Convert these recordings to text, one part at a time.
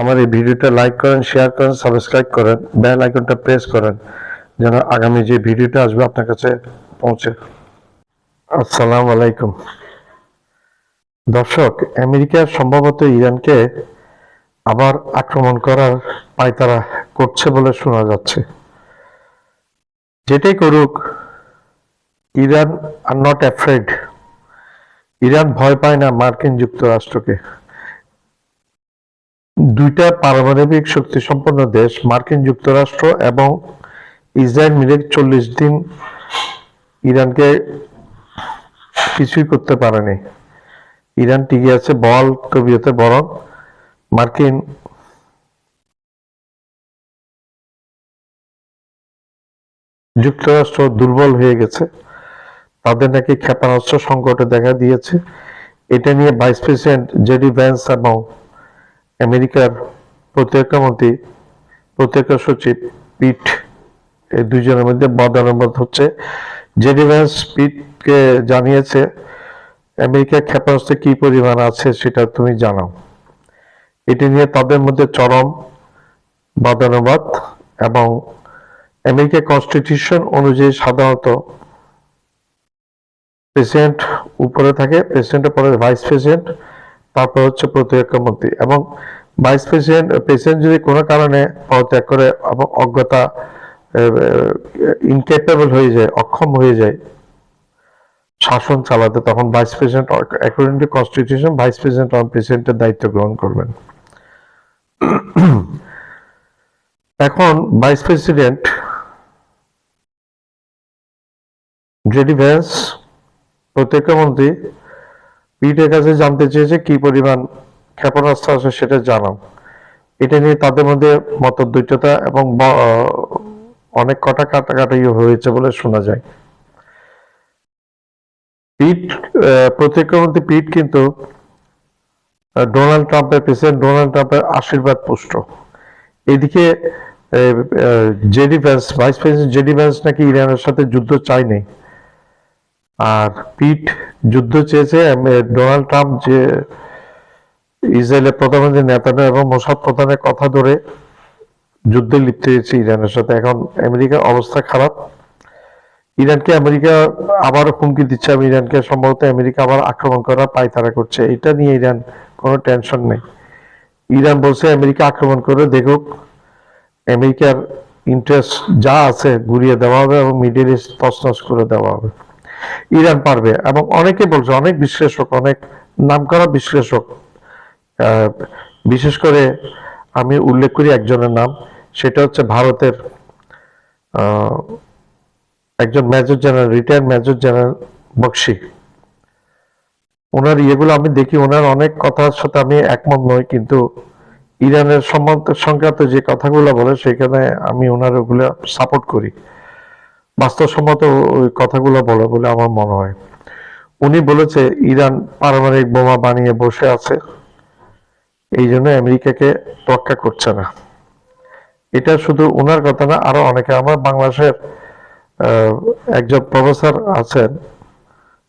আমার এই ভিডিওটা লাইক করেন, শেয়ার করেন, সাবস্ক্রাইব করেন, বেল আইকনটা প্রেস করেন যেন আগামী যে ভিডিওটা আসবে আপনার কাছে পৌঁছে। আসসালামু আলাইকুম দর্শক, আমেরিকা সম্ভবত ইরানকে আবার আক্রমণ করার পায়তারা করছে বলে শোনা যাচ্ছে। যেটাই করুক, Iran are not afraid. Iran ভয় পায় না মার্কিন যুক্তরাষ্ট্রকে। দুইটা পারমাণবিক শক্তি সম্পন্ন দেশ মার্কিন যুক্তরাষ্ট্র এবং ইসরায়েল মিলে 40 দিন ইরানকে কিছুই করতে পারেনি। ইরান টিকে আছে বল তবিয়তে, বরং মার্কিন যুক্তরাষ্ট্র দুর্বল হয়ে গেছে। তাদের নাকি ক্ষেপণাস্ত্র সংকটে দেখা দিয়েছে। এটা নিয়ে ভাইস প্রেসিডেন্ট জেডি ভ্যান্স এবং আমেরিকার প্রতিরক্ষা সচিব পিট, এই দুইজনের মধ্যে মতানৈক্য হচ্ছে। জেডি ভ্যান্স পিটকে জানিয়েছে, আমেরিকার ক্ষেপণাস্ত্র কি পরিমাণ আছে সেটা তুমি জানাও। এটি নিয়ে তাদের মধ্যে চরম বাদানুবাদ। এবং আমেরিকার কনস্টিটিউশন অনুযায়ী সাধারণত প্রেসিডেন্ট উপরে থাকে, প্রেসিডেন্টের পরে ভাইস প্রেসিডেন্ট, তারপর হচ্ছে প্রতিরক্ষা মন্ত্রী। এবং ভাইস প্রেসিডেন্ট যদি কোনো কারণে পদত্যাগ করে এবং অজ্ঞতা ইনকেপেবল হয়ে যায়, অক্ষম হয়ে যায় শাসন চালাতে, তখন vice president according to constitution vice president এবং প্রেসিডেন্টের দায়িত্ব গ্রহণ করবেন। এখন ভাইস প্রেসিডেন্ট জেডি ভ্যান্স প্রতিরক্ষা মন্ত্রী পিটের কাছে জানতে চেয়েছে কি পরিমাণ ক্ষেপণাস্ত্র আছে সেটা জানাও। এটা নিয়ে তাদের মধ্যে মতদ্বৈধতা এবং অনেক কটা কাটাকাটি হয়েছে বলে শোনা যায়। প্রতিরক্ষা মন্ত্রী পিট কিন্তু প্রেসিডেন্ট ডোনাল্ড ট্রাম্পের আশীর্বাদ পুষ্ট। এদিকে ভাইস প্রেসিডেন্ট জেডি ভ্যান্স নাকি ইরানের সাথে যুদ্ধ চায়নি, আর পিট যুদ্ধ চেয়েছে। ডোনাল্ড ট্রাম্প যে ইসরায়েলের প্রধানমন্ত্রী নেতানিয়াহু এবং মোসাদ প্রধানের কথা ধরে যুদ্ধে লিপ্ত হয়েছে ইরানের সাথে। এখন আমেরিকার অবস্থা খারাপ। ইরানকে আমেরিকা আবার হুমকি দিচ্ছে, ইরানকে সম্ভবত আমেরিকা আবার আক্রমণ করার পায়তারা করছে। এটা নিয়ে ইরান কোনো টেনশন নেই। ইরান বলছে আমেরিকা আক্রমণ করে দেখুক, আমেরিকার ইন্টারেস্ট যা আছে ঘুরিয়ে দেওয়া হবে এবং মিডল ইস্ট তছনছ করে দেওয়া হবে। ইরান পারবে। এবং অনেকে বলছে, অনেক বিশ্লেষক, অনেক নামকরা বিশ্লেষক, বিশেষ করে আমি উল্লেখ করি একজনের নাম, সেটা হচ্ছে ভারতের একজন major general, retired major general Bakshi. ওনার ইয়েগুলো আমি দেখি, ওনার অনেক কথার সাথে আমি একমত নই, কিন্তু ইরানের সংক্রান্ত যে কথাগুলো বলে সেখানে আমি ওনার ওগুলো সাপোর্ট করি। বাস্তবসম্মত ওই কথাগুলো বলে বলে আমার মনে হয়। উনি বলেছে ইরান পারমাণবিক বোমা বানিয়ে বসে আছে, এই জন্য আমেরিকাকে রক্ষা করছে না। এটা শুধু ওনার কথা না, আরো অনেকে। আমার বাংলাদেশের একজন প্রফেসর আছেন,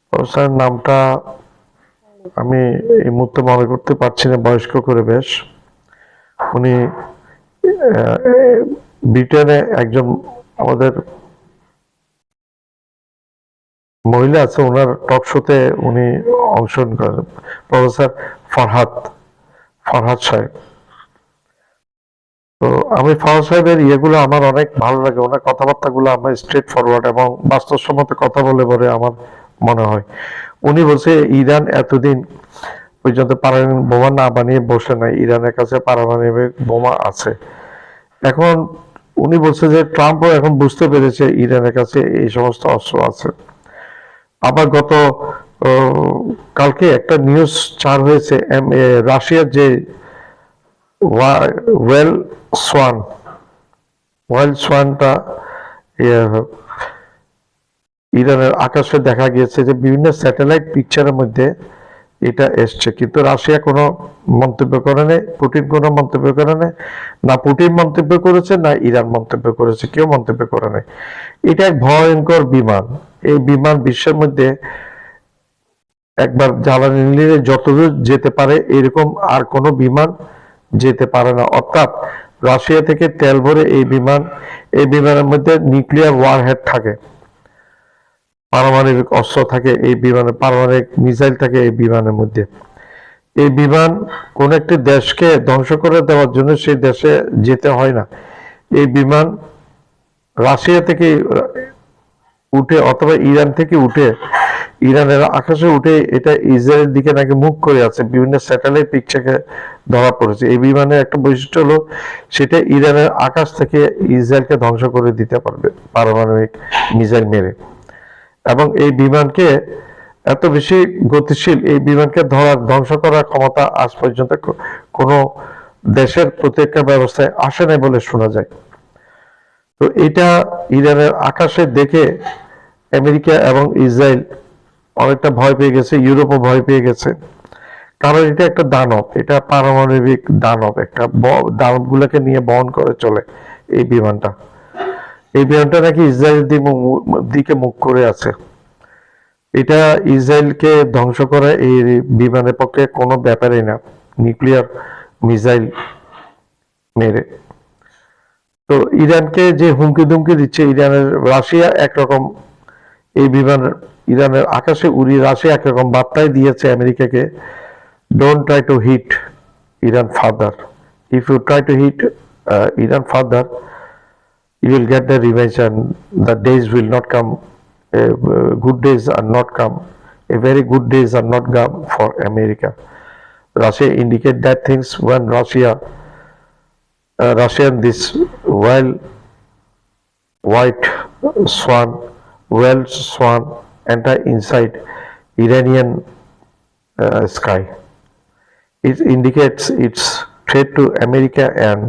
প্রফেসরের নামটা আমি এই মুহূর্তে মনে করতে পারছি না, বয়স্ক করে বেশ। উনি ব্রিটেনে একজন আমাদের মহিলা আছে, ওনার টক শোতে উনি অংশগ্রহণ করেন, প্রফেসর ফরহাদ সাহেব। তো আমি ফরহাদ সাহেবের ইয়েগুলো আমার অনেক ভালো লাগে। ওনার কথাবার্তাগুলো আমার স্ট্রেট ফরওয়ার্ড এবং বাস্তবসম্মত কথা বলে বলে আমার মনে হয়। উনি বলছে ইরান এতদিন পর্যন্ত পারমাণবিক বোমা না বানিয়ে বসে নাই, ইরানের কাছে পারমাণবিক বোমা আছে। এখন উনি বলছে যে ট্রাম্পও এখন বুঝতে পেরেছে ইরানের কাছে এই সমস্ত অস্ত্র আছে। আবার গত কালকে একটা নিউজ চার হয়েছে, রাশিয়ার যে ওয়েল সোয়ানটা ইরানের আকাশে দেখা গিয়েছে, যে বিভিন্ন স্যাটেলাইট পিকচারের মধ্যে এটা এসছে, কিন্তু রাশিয়া কোনো মন্তব্য করে নেই, পুটিন কোনো মন্তব্য করে নেই। না পুটিন মন্তব্য করেছে, না ইরান মন্তব্য করেছে, কেউ মন্তব্য করে নেই। এটা এক ভয়ঙ্কর বিমান। এই বিমান বিশ্বের মধ্যে একবার জ্বালানি নিলে যতদূর যেতে পারে এরকম আর কোনো বিমান যেতে পারে না। অর্থাৎ রাশিয়া থেকে তেল ভরে এই বিমানের মধ্যে নিউক্লিয়ার ওয়ারহেড থাকে, পারমাণবিক অস্ত্র থাকে এই বিমানে, পারমাণবিক মিসাইল থাকে এই বিমানের মধ্যে। এই বিমান কোন একটি দেশকে ধ্বংস করে দেওয়ার জন্য সেই দেশে যেতে হয় না। এই বিমান রাশিয়া থেকে উঠে অথবা ইরান থেকে উঠে, ইরানের আকাশে উঠে এটা ইসরায়েলের দিকে নাকি মুখ করে আছে, বিভিন্ন স্যাটেলাইট পিকচারে ধরা পড়েছে। এই বিমানের একটা বৈশিষ্ট্য হলো সেটা ইরানের আকাশ থেকে ইসরায়েলকে ধ্বংস করে দিতে পারবে পারমাণবিক মিসাইল মেরে। এবং এই বিমানকে এত বেশি গতিশীল, এই বিমানকে ধ্বংস করার ক্ষমতা আজ পর্যন্ত কোনো দেশের প্রতিরক্ষা ব্যবস্থায় আসে নাই বলে শোনা যায়। তো এটা ইরানের আকাশে দেখে আমেরিকা এবং ইসরায়েল অনেকটা ভয় পেয়ে গেছে, ইউরোপও ভয় পেয়ে গেছে। কারণ এটা একটা দানব, এটা পারমাণবিক দানব, একটা দানবগুলোকে নিয়ে বহন করে চলে এই বিমানটা। এই বিমানটা নাকি ইসরায়েলের দিকে মুখ করে আছে। এটা ইসরায়েলকে ধ্বংস করা এই বিমানের পক্ষে কোনো ব্যাপারই না, নিউক্লিয়ার মিসাইল মেরে। তো ইরানকে যে হুমকি দুমকি দিচ্ছে রাশিয়া একরকম, এই বিমান ইরানের আকাশে উড়িয়ে রাশিয়া একরকম বার্তায় দিয়েছে আমেরিকাকে, don't try to hit Iran further, if you try to hit Iran further you will get the revenge and the days will not come, good days are not come, a very good days are not come for America. Russia indicate that things when Russian this white swan, whale swan enter inside Iranian sky. It indicates its threat to America and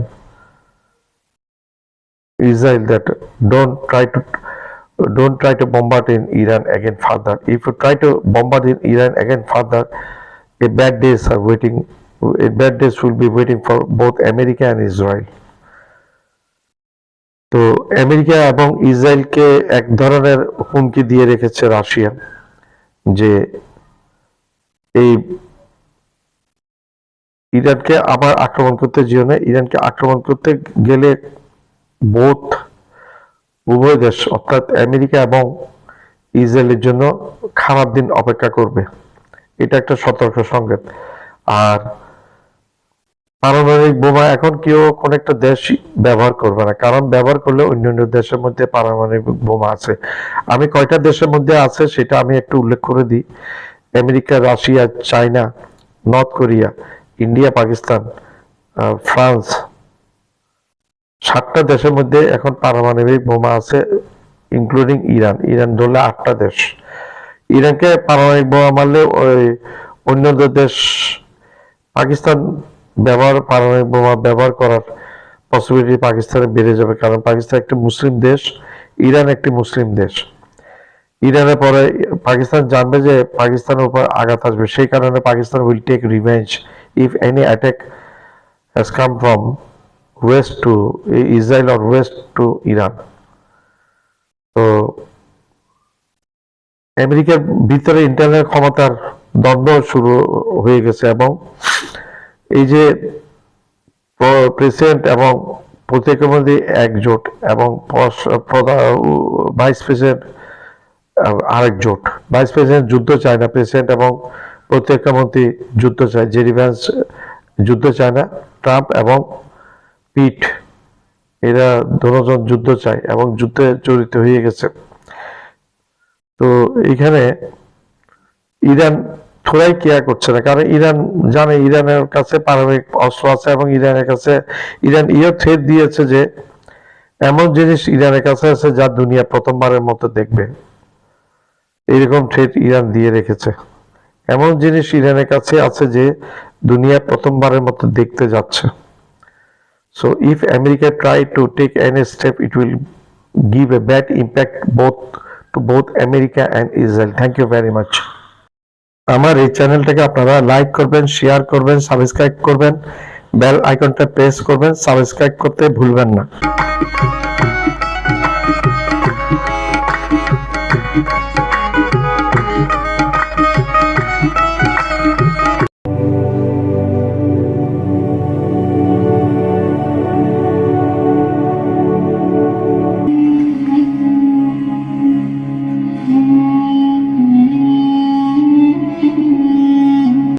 Israel that don't try to bombard in Iran again further. If you try to bombard in Iran again further, bad days will be waiting for both America and Israel. তো America এবং ইসরায়েলকে এক ধরনের হুমকি দিয়ে রেখেছে Russia, যে এই ইরানকে আবার আক্রমণ করতে যেও না, ইরানকে আক্রমণ করতে গেলে উভয় দেশ অর্থাৎ আমেরিকা এবং ইসরায়েলের জন্য খারাপ দিন অপেক্ষা করবে। এটা একটা সতর্ক সংকেত। আর পারমাণবিক বোমা এখন কেউ কোন একটা দেশ ব্যবহার করবে না, কারণ ব্যবহার করলে অন্যান্য দেশের মধ্যে পারমাণবিক বোমা আছে। আমি কয়টা দেশের মধ্যে আছে সেটা আমি একটু উল্লেখ করে দিই। America, Russia, China, North Korea, India, Pakistan, France, 7টা দেশের মধ্যে এখন পারমাণবিক বোমা আছে, ইনক্লুডিং ইরান ধরলে 8টা দেশ। ইরানকে পারমাণবিক বোমা মারলে ওই অন্য দেশ পাকিস্তান পারমাণবিক বোমা ব্যবহার করার পসিবিলিটি পাকিস্তানে বেড়ে যাবে, কারণ পাকিস্তান একটি মুসলিম দেশ, ইরান একটি মুসলিম দেশ। ইরানের পরে পাকিস্তান জানবে যে পাকিস্তানের উপর আঘাত আসবে, সেই কারণে Pakistan will take revenge if any attack has come from west to Israel or west to Iran. তো আমেরিকার ভিতরে ইন্টারনাল ক্ষমতার দ্বন্দ্ব শুরু হয়ে গেছে, এবং এই যে প্রেসিডেন্ট এবং প্রতিরক্ষা মন্ত্রী একজোট এবং ভাইস প্রেসিডেন্ট আরেক জোট। ভাইস প্রেসিডেন্ট যুদ্ধ চায় না, প্রেসিডেন্ট এবং প্রতিরক্ষা মন্ত্রী যুদ্ধ চায়, জেডি ভ্যান্স যুদ্ধ চায় না, ট্রাম্প এবং পিট এরা দুজন যুদ্ধ চায় এবং যুদ্ধে জড়িত হয়ে গেছে। তো এখানে ইরান থোড়াই কেয়ার করছে না, কারণ ইরান জানে ইরানের কাছে পারমাণবিক অস্ত্র আছে, এবং ইরান থ্রেট দিয়েছে যে এমন জিনিস ইরানের কাছে আছে যা দুনিয়া প্রথমবারের মতো দেখবে, এরকম থ্রেট ইরান দিয়ে রেখেছে। এমন জিনিস ইরানের কাছে আছে যে দুনিয়া প্রথমবারের মতো দেখতে যাচ্ছে। So if America try to take any step, it will give a bad impact to both America and Israel. Thank you very much. আমার এই চ্যানেলটাকে আপনারা লাইক করবেন, শেয়ার করবেন, সাবস্ক্রাইব করবেন, বেল আইকনটা প্রেস করবেন, সাবস্ক্রাইব করতে ভুলবেন না।